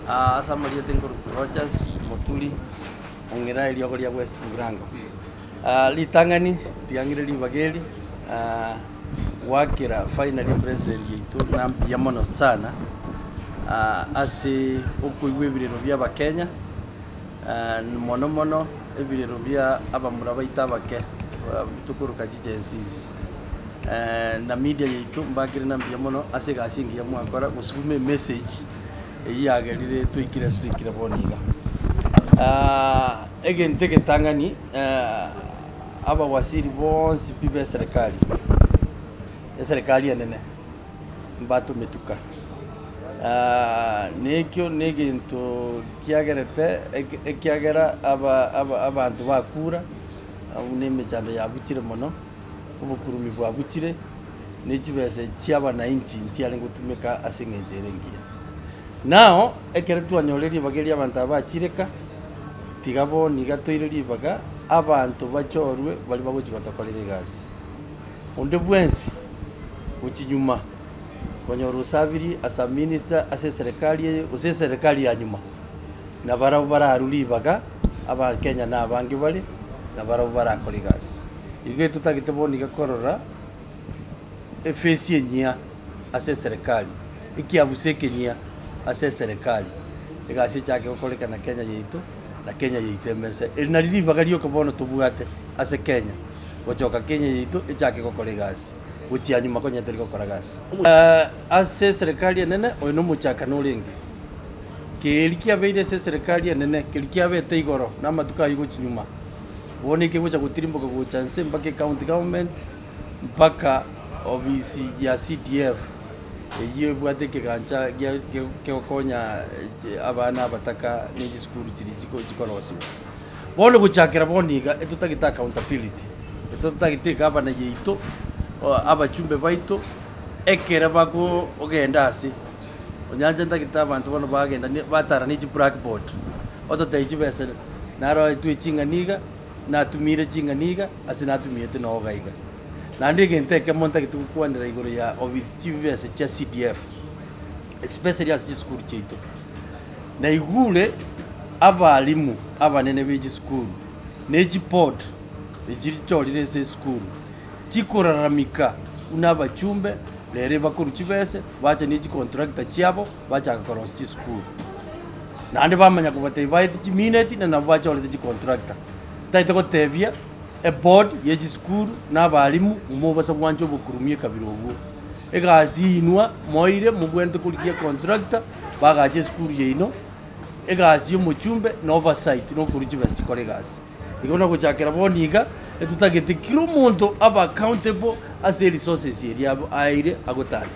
Asa Maria Tengo Rogers Motuli ongira iliyoko ya West Mugirango. Litangani tiangire libageli wakira finally president yitu na mono sana ase okuigwe birero bya bakenya mono ebirero bya abamura baita bake tukuruka agencies na media yitu mbagire na bya mono ase gasingi ya mwakora gusume message eyagerire twikire strikire boniga egente ketangani aba wasiri bonsi pibe serikali enene mbatu metuka nekyo negento kiagerete ekiagera abantu bakura uneme cyane yabukire mono ubukurumi bwabukire nekibese cyaba na inchi ntiyale ngutumeka asengenjerengiye nao ekeretu anyoleri bageri abantu abakireka tigabo nigatoire libaga abantu bachorwe bali bagochi batakolere gasi unde bwensi uchinyuma kwenye rusabiri asa minister ase serikali ya nyuma na barabara arulibaga aba Kenya na abangi bali na barabara akole gasi igwe tutagiteboni gakorora efesi enya ase serikali ikiabuseke nya ase serikali igasi chake okoleka na Kenya yetu na Kenya yitemese elinalili bagalio kobono tubugate ase Kenya gochoka Kenya yitu ichake kokole gasi uchi anyuma konye teri kokora gasi ase serikali enene oyino muchaka nolingi kelikia beide ase serikali enene kelikia bete igoro na matuka yugo chinyuma woni ke gocha gutirimbo ko gocha mpaka county government mpaka obisi ya CDF iyo bwate ke gancha ke konya abana bataka ni school chikoro wasi bono guchakira boniga etutagita accountability etutagita abana yeito abachumbe baito ekera bako ogenda ase onyanja ndagita abantu bono bagenda batara ni blackboard oto taiji bese naro twichinganiga na tumire chinganiga ase na tumiyete no gaiga nandi gente monta que tu kuandira igoro ya obisive cha CDF especially as school chito na igule abalimu abanene beji school neji pod ejiri cholire se school chikoraramika unaba chumbe lere bakuru chibese bacha neji contractor chiabo bacha koros chi school nandi bamanya kubate baite chi minute na bacha ole chi contractor taito kotebia a board yeji school na balimu umobasa bwanjo bukurumye kabirogo egasi inwa moire mugwente kulikia contractor bagaje school yeino egasi umuchumbe no oversight no kuriji best kolegasi igona kuchakira boniga etutagete kilo muntu aba accountable as resources yabo aire agotana